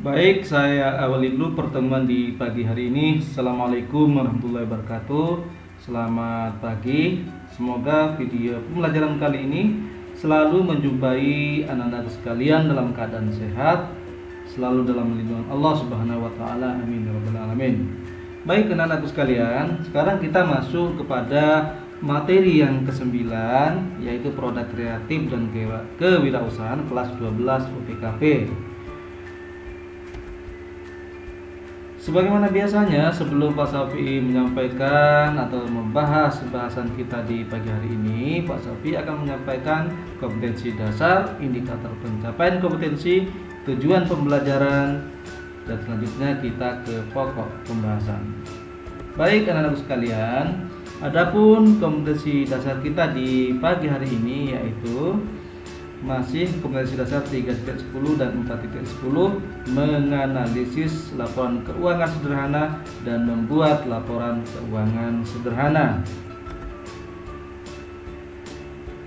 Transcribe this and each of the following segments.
Baik, saya awali dulu pertemuan di pagi hari ini. Assalamualaikum warahmatullahi wabarakatuh. Selamat pagi. Semoga video pembelajaran kali ini selalu menjumpai anak-anak sekalian dalam keadaan sehat, selalu dalam lindungan Allah Subhanahu wa taala. Amin ya rabbal alamin. Baik, anak-anakku sekalian, sekarang kita masuk kepada materi yang ke-9, yaitu produk kreatif dan kewirausahaan kelas 12 UPKP. Sebagaimana biasanya, sebelum Pak Safi menyampaikan atau membahas bahasan kita di pagi hari ini, Pak Safi akan menyampaikan kompetensi dasar, indikator pencapaian kompetensi, tujuan pembelajaran, dan selanjutnya kita ke pokok pembahasan. Baik anak-anak sekalian, adapun kompetensi dasar kita di pagi hari ini yaitu masih kompetensi dasar 3.10 dan 4.10, menganalisis laporan keuangan sederhana dan membuat laporan keuangan sederhana.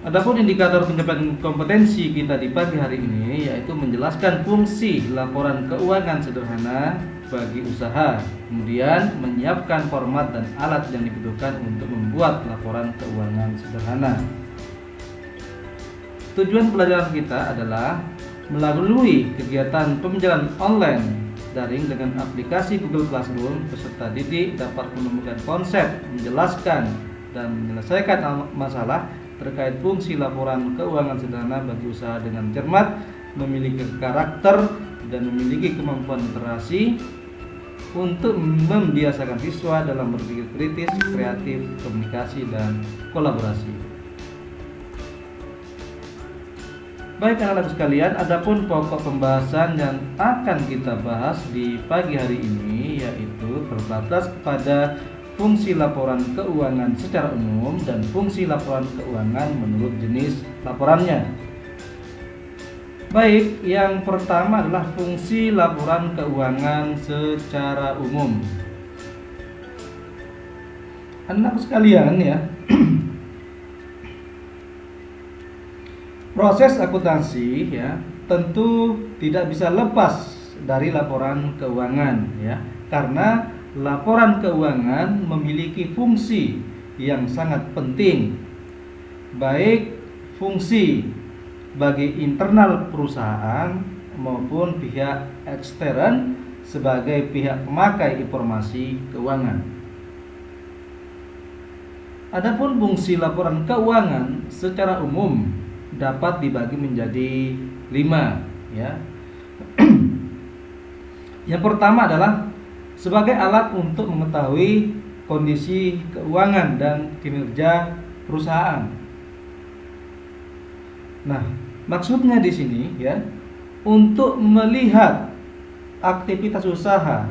Adapun indikator pencapaian kompetensi kita di pagi hari ini yaitu menjelaskan fungsi laporan keuangan sederhana bagi usaha, kemudian menyiapkan format dan alat yang dibutuhkan untuk membuat laporan keuangan sederhana. Tujuan pelajaran kita adalah melalui kegiatan pembelajaran online daring dengan aplikasi Google Classroom, peserta didik dapat menemukan konsep, menjelaskan, dan menyelesaikan masalah terkait fungsi laporan keuangan sederhana bagi usaha dengan cermat, memiliki karakter, dan memiliki kemampuan literasi untuk membiasakan siswa dalam berpikir kritis, kreatif, komunikasi, dan kolaborasi. Baik anak-anak sekalian, adapun pokok pembahasan yang akan kita bahas di pagi hari ini yaitu terbatas kepada fungsi laporan keuangan secara umum dan fungsi laporan keuangan menurut jenis laporannya. Baik, yang pertama adalah fungsi laporan keuangan secara umum. Anak sekalian ya, proses akuntansi ya tentu tidak bisa lepas dari laporan keuangan ya, karena laporan keuangan memiliki fungsi yang sangat penting, baik fungsi bagi internal perusahaan maupun pihak ekstern sebagai pihak pemakai informasi keuangan. Adapun fungsi laporan keuangan secara umum dapat dibagi menjadi 5 ya. Yang pertama adalah sebagai alat untuk mengetahui kondisi keuangan dan kinerja perusahaan. Nah, maksudnya di sini ya, untuk melihat aktivitas usaha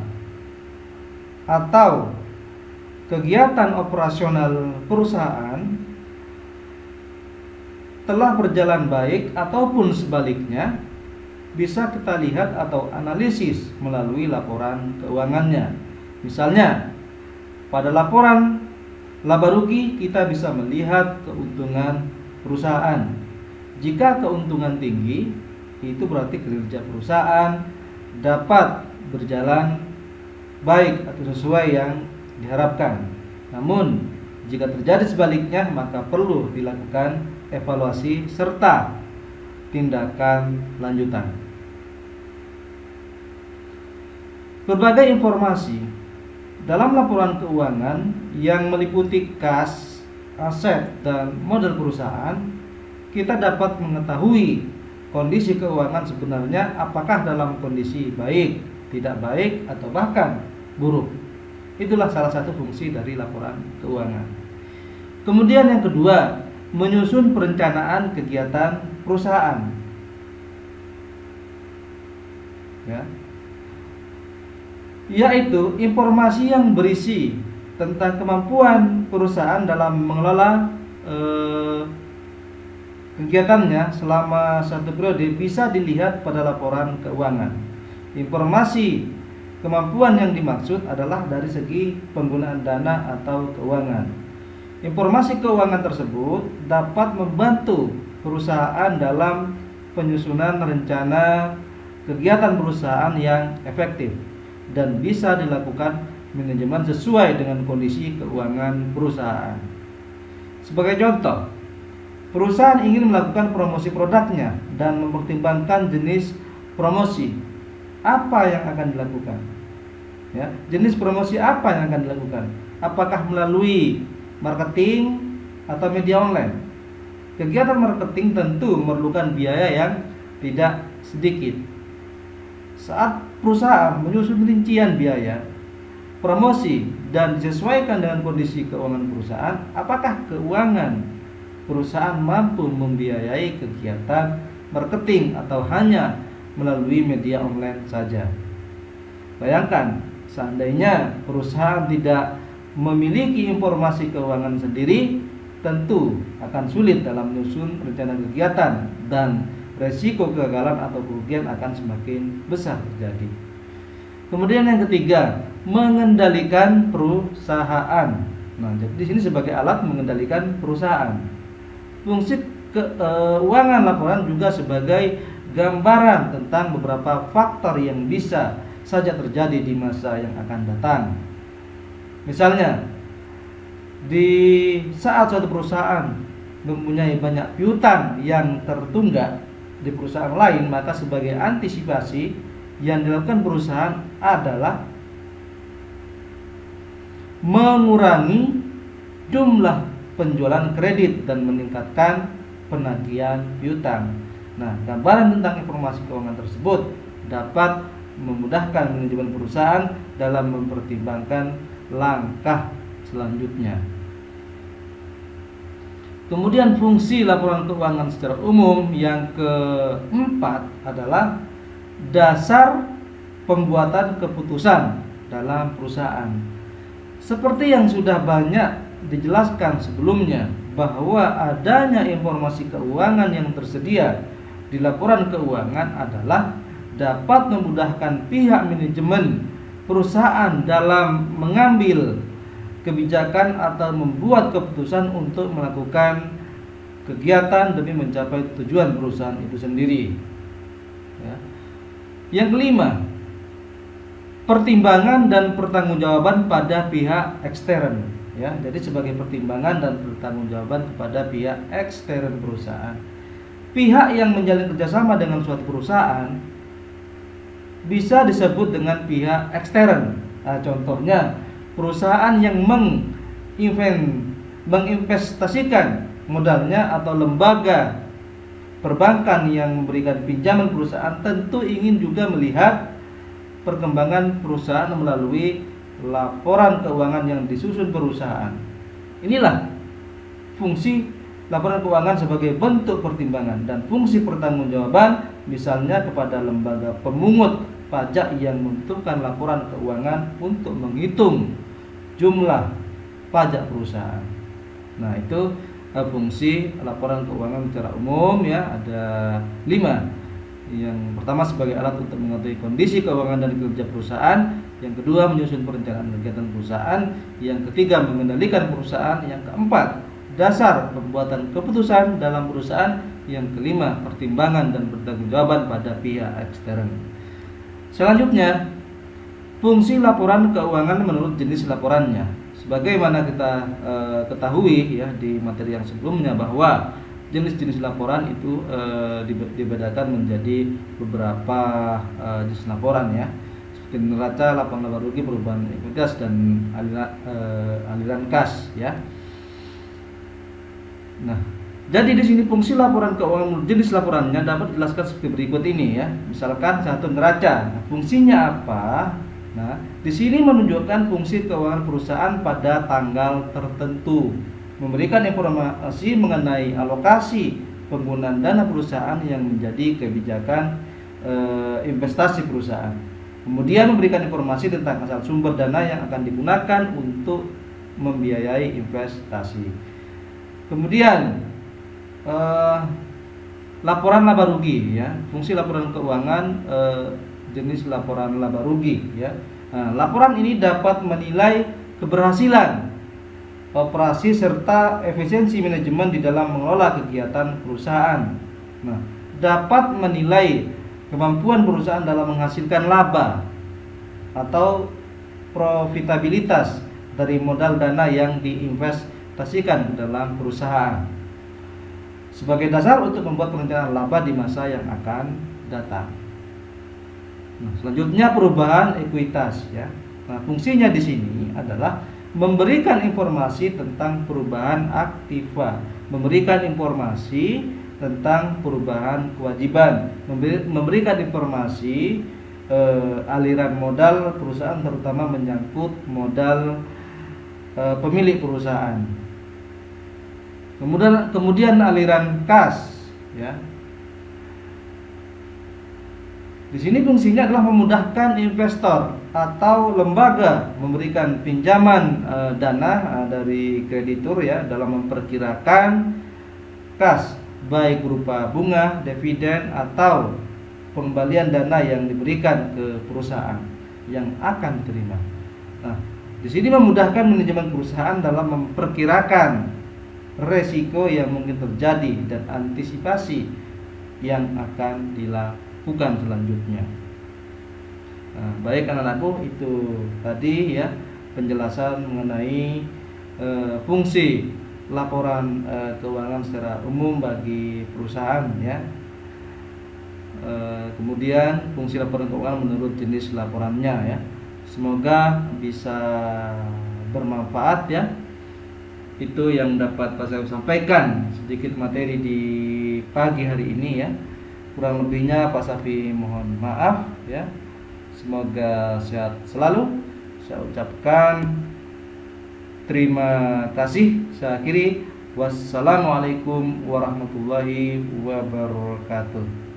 atau kegiatan operasional perusahaan telah berjalan baik ataupun sebaliknya, bisa kita lihat atau analisis melalui laporan keuangannya. Misalnya, pada laporan laba rugi kita bisa melihat keuntungan perusahaan. Jika keuntungan tinggi, itu berarti kinerja perusahaan dapat berjalan baik atau sesuai yang diharapkan. Namun, jika terjadi sebaliknya, maka perlu dilakukan evaluasi serta tindakan lanjutan. Berbagai informasi dalam laporan keuangan yang meliputi kas, aset, dan modal perusahaan, kita dapat mengetahui kondisi keuangan sebenarnya apakah dalam kondisi baik, tidak baik, atau bahkan buruk. Itulah salah satu fungsi dari laporan keuangan. Kemudian yang kedua, menyusun perencanaan kegiatan perusahaan ya, yaitu informasi yang berisi tentang kemampuan perusahaan dalam mengelola kegiatannya selama satu periode bisa dilihat pada laporan keuangan. Informasi kemampuan yang dimaksud adalah dari segi penggunaan dana atau keuangan. Informasi keuangan tersebut dapat membantu perusahaan dalam penyusunan rencana kegiatan perusahaan yang efektif dan bisa dilakukan manajemen sesuai dengan kondisi keuangan perusahaan. Sebagai contoh, perusahaan ingin melakukan promosi produknya dan mempertimbangkan jenis promosi apa yang akan dilakukan. Ya, jenis promosi apa yang akan dilakukan? Apakah melalui marketing atau media online? Kegiatan marketing tentu memerlukan biaya yang tidak sedikit. Saat perusahaan menyusun rincian biaya promosi dan disesuaikan dengan kondisi keuangan perusahaan, apakah keuangan perusahaan mampu membiayai kegiatan marketing atau hanya melalui media online saja? Bayangkan, seandainya perusahaan tidak memiliki informasi keuangan sendiri, tentu akan sulit dalam menyusun rencana kegiatan dan resiko kegagalan atau kerugian akan semakin besar terjadi. Kemudian yang ketiga, mengendalikan perusahaan. Nah, jadi di sini sebagai alat mengendalikan perusahaan. Fungsi keuangan laporan juga sebagai gambaran tentang beberapa faktor yang bisa saja terjadi di masa yang akan datang. Misalnya, di saat suatu perusahaan mempunyai banyak piutang yang tertunggak di perusahaan lain, maka sebagai antisipasi yang dilakukan perusahaan adalah mengurangi jumlah penjualan kredit dan meningkatkan penagihan piutang. Nah, gambaran tentang informasi keuangan tersebut dapat memudahkan manajemen perusahaan dalam mempertimbangkan langkah selanjutnya. Kemudian fungsi laporan keuangan secara umum yang keempat adalah dasar pembuatan keputusan dalam perusahaan. Seperti yang sudah banyak dijelaskan sebelumnya, bahwa adanya informasi keuangan yang tersedia di laporan keuangan adalah dapat memudahkan pihak manajemen perusahaan dalam mengambil kebijakan atau membuat keputusan untuk melakukan kegiatan demi mencapai tujuan perusahaan itu sendiri. Ya. Yang kelima, pertimbangan dan pertanggungjawaban pada pihak ekstern. Ya, jadi sebagai pertimbangan dan pertanggungjawaban kepada pihak ekstern perusahaan. Pihak yang menjalin kerjasama dengan suatu perusahaan bisa disebut dengan pihak ekstern. Nah, contohnya perusahaan yang menginvestasikan modalnya atau lembaga perbankan yang memberikan pinjaman perusahaan tentu ingin juga melihat perkembangan perusahaan melalui laporan keuangan yang disusun perusahaan. Inilah fungsi laporan keuangan sebagai bentuk pertimbangan dan fungsi pertanggungjawaban, misalnya kepada lembaga pemungut pajak yang membutuhkan laporan keuangan untuk menghitung jumlah pajak perusahaan. Nah, itu fungsi laporan keuangan secara umum, ya, ada 5. Yang pertama sebagai alat untuk mengetahui kondisi keuangan dan kinerja perusahaan, yang kedua menyusun perencanaan kegiatan perusahaan, yang ketiga mengendalikan perusahaan, yang keempat dasar pembuatan keputusan dalam perusahaan, yang kelima pertimbangan dan pertanggungjawaban pada pihak ekstern. Selanjutnya, fungsi laporan keuangan menurut jenis laporannya. Sebagaimana kita ketahui, ya, di materi yang sebelumnya, bahwa jenis-jenis laporan itu dibedakan menjadi beberapa jenis laporan, ya, seperti neraca, laporan laba rugi, perubahan ekuitas, dan aliran kas, ya. Nah, jadi di sini fungsi laporan keuangan jenis laporannya dapat dijelaskan seperti berikut ini, ya. Misalkan satu, neraca. Nah, fungsinya apa? Nah, di sini menunjukkan fungsi keuangan perusahaan pada tanggal tertentu, memberikan informasi mengenai alokasi penggunaan dana perusahaan yang menjadi kebijakan investasi perusahaan. Kemudian memberikan informasi tentang asal sumber dana yang akan digunakan untuk membiayai investasi. Kemudian laporan laba rugi, ya. Fungsi laporan keuangan jenis laporan laba rugi, ya. Nah, laporan ini dapat menilai keberhasilan operasi serta efisiensi manajemen di dalam mengelola kegiatan perusahaan. Nah, dapat menilai kemampuan perusahaan dalam menghasilkan laba atau profitabilitas dari modal dana yang diinvestasikan dalam perusahaan sebagai dasar untuk membuat perencanaan laba di masa yang akan datang. Nah, selanjutnya perubahan ekuitas ya. Nah, fungsinya di sini adalah memberikan informasi tentang perubahan aktiva, memberikan informasi tentang perubahan kewajiban, memberikan informasi aliran modal perusahaan, terutama menyangkut modal pemilik perusahaan. Kemudian aliran kas ya. Di sini fungsinya adalah memudahkan investor atau lembaga memberikan pinjaman dana dari kreditur ya dalam memperkirakan kas baik berupa bunga, dividen atau pengembalian dana yang diberikan ke perusahaan yang akan diterima. Nah, di sini memudahkan manajemen perusahaan dalam memperkirakan resiko yang mungkin terjadi dan antisipasi yang akan dilakukan selanjutnya. Nah, baik anak-anakku, itu tadi ya penjelasan mengenai fungsi laporan keuangan secara umum bagi perusahaan ya. Kemudian fungsi laporan keuangan menurut jenis laporannya ya. Semoga bisa bermanfaat ya. Itu yang dapat Pak saya sampaikan sedikit materi di pagi hari ini ya. Kurang lebihnya Pak Safi mohon maaf ya. Semoga sehat selalu. Saya ucapkan terima kasih. Saya akhiri. Wassalamualaikum warahmatullahi wabarakatuh.